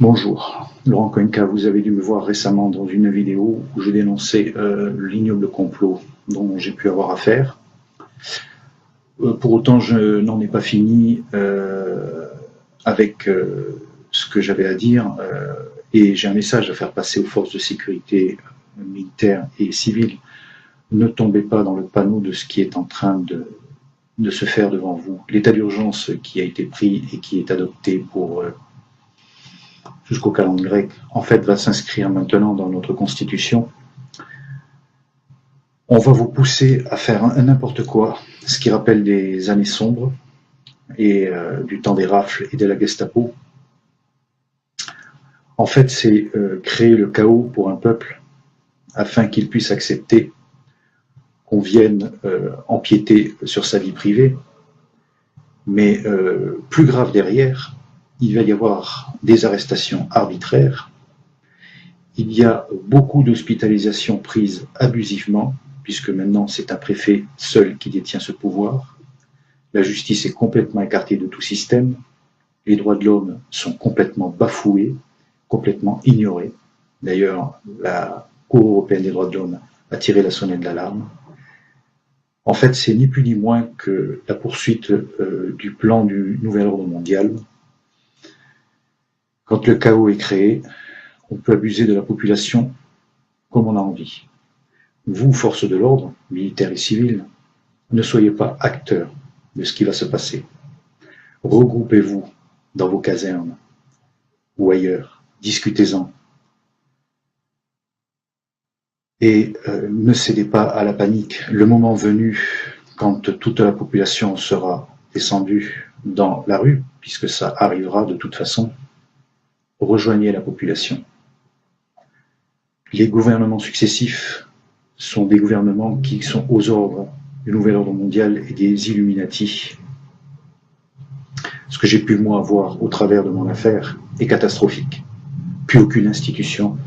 Bonjour, Laurent Cuenca, vous avez dû me voir récemment dans une vidéo où je dénonçais l'ignoble complot dont j'ai pu avoir affaire. Pour autant, je n'en ai pas fini avec ce que j'avais à dire et j'ai un message à faire passer aux forces de sécurité militaires et civiles. Ne tombez pas dans le panneau de ce qui est en train de se faire devant vous. L'état d'urgence qui a été pris et qui est adopté pour jusqu'au calendrier grec, en fait, va s'inscrire maintenant dans notre constitution. On va vous pousser à faire n'importe quoi, ce qui rappelle des années sombres et du temps des rafles et de la Gestapo. En fait, c'est créer le chaos pour un peuple afin qu'il puisse accepter qu'on vienne empiéter sur sa vie privée. Mais plus grave derrière, il va y avoir des arrestations arbitraires, il y a beaucoup d'hospitalisations prises abusivement, puisque maintenant c'est un préfet seul qui détient ce pouvoir. La justice est complètement écartée de tout système, les droits de l'homme sont complètement bafoués, complètement ignorés. D'ailleurs, la Cour européenne des droits de l'homme a tiré la sonnette d'alarme. En fait, c'est ni plus ni moins que la poursuite du plan du nouvel ordre mondial. Quand le chaos est créé, on peut abuser de la population comme on a envie. Vous, forces de l'ordre, militaires et civils, ne soyez pas acteurs de ce qui va se passer. Regroupez-vous dans vos casernes ou ailleurs, discutez-en. Et ne cédez pas à la panique. Le moment venu, quand toute la population sera descendue dans la rue, puisque ça arrivera de toute façon, rejoignez la population. Les gouvernements successifs sont des gouvernements qui sont aux ordres du nouvel ordre mondial et des Illuminati. Ce que j'ai pu, moi, voir au travers de mon affaire est catastrophique. Plus aucune institution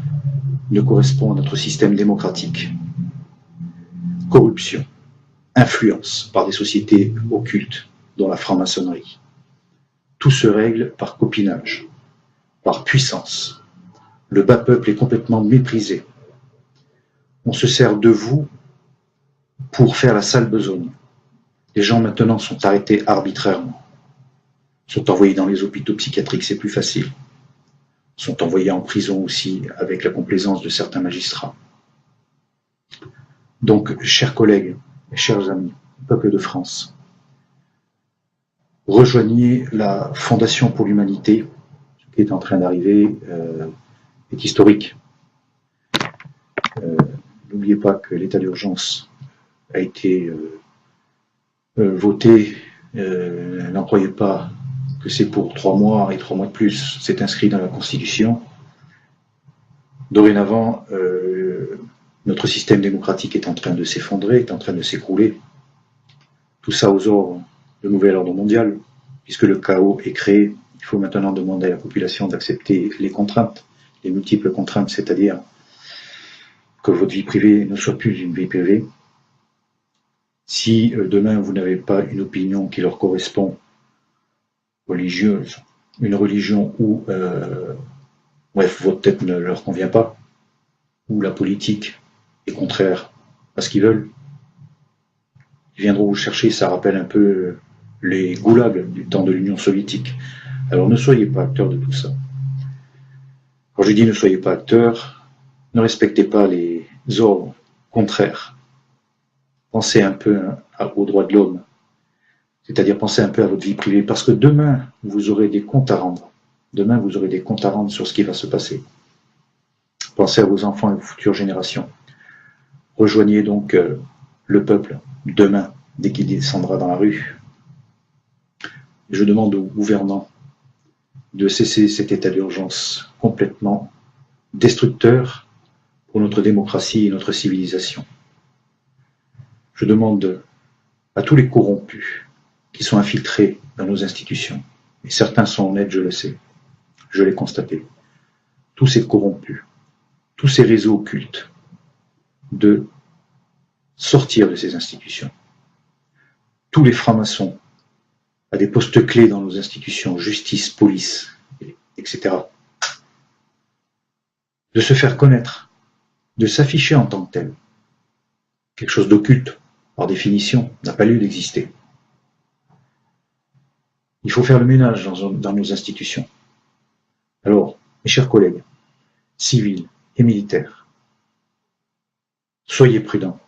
ne correspond à notre système démocratique. Corruption, influence par des sociétés occultes, dont la franc-maçonnerie. Tout se règle par copinage, par puissance. Le bas peuple est complètement méprisé. On se sert de vous pour faire la sale besogne. Les gens maintenant sont arrêtés arbitrairement, sont envoyés dans les hôpitaux psychiatriques, c'est plus facile, sont envoyés en prison aussi avec la complaisance de certains magistrats. Donc, chers collègues, chers amis, peuple de France, rejoignez la Fondation pour l'Humanité, ce qui est en train d'arriver est historique. N'oubliez pas que l'état d'urgence a été voté. N'en croyez pas que c'est pour 3 mois et 3 mois de plus. C'est inscrit dans la Constitution. Dorénavant, notre système démocratique est en train de s'effondrer, est en train de s'écrouler. Tout ça aux ordres de nouvel ordre mondial, puisque le chaos est créé. Il faut maintenant demander à la population d'accepter les contraintes, les multiples contraintes, c'est-à-dire que votre vie privée ne soit plus une vie privée. Si demain vous n'avez pas une opinion qui leur correspond, religieuse, une religion où bref, votre tête ne leur convient pas, ou la politique est contraire à ce qu'ils veulent, ils viendront vous chercher. Ça rappelle un peu les goulags du temps de l'Union soviétique. Alors ne soyez pas acteurs de tout ça. Quand je dis ne soyez pas acteurs, ne respectez pas les ordres contraires. Pensez un peu aux droits de l'homme, c'est-à-dire pensez un peu à votre vie privée, parce que demain, vous aurez des comptes à rendre. Demain, vous aurez des comptes à rendre sur ce qui va se passer. Pensez à vos enfants et aux futures générations. Rejoignez donc le peuple demain, dès qu'il descendra dans la rue. Je demande aux gouvernants de cesser cet état d'urgence complètement destructeur pour notre démocratie et notre civilisation. Je demande à tous les corrompus qui sont infiltrés dans nos institutions, et certains sont honnêtes, je le sais, je l'ai constaté, tous ces corrompus, tous ces réseaux occultes, de sortir de ces institutions. Tous les francs-maçons à des postes clés dans nos institutions, justice, police, etc., de se faire connaître, de s'afficher en tant que tel. Quelque chose d'occulte, par définition, n'a pas lieu d'exister. Il faut faire le ménage dans nos institutions. Alors, mes chers collègues, civils et militaires, soyez prudents,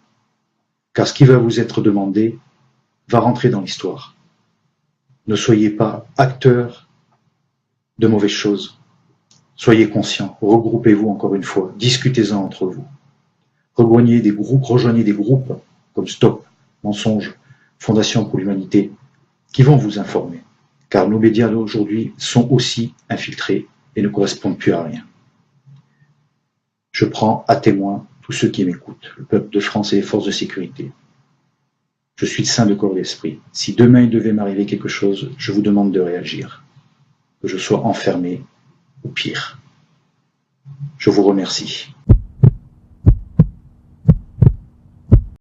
car ce qui va vous être demandé va rentrer dans l'histoire. Ne soyez pas acteurs de mauvaises choses. Soyez conscients, regroupez-vous encore une fois, discutez-en entre vous. Rejoignez des groupes comme Stop, Mensonge, Fondation pour l'Humanité, qui vont vous informer, car nos médias d'aujourd'hui sont aussi infiltrés et ne correspondent plus à rien. Je prends à témoin tous ceux qui m'écoutent, le peuple de France et les forces de sécurité. Je suis sain de corps et d'esprit. Si demain il devait m'arriver quelque chose, je vous demande de réagir. Que je sois enfermé ou pire. Je vous remercie.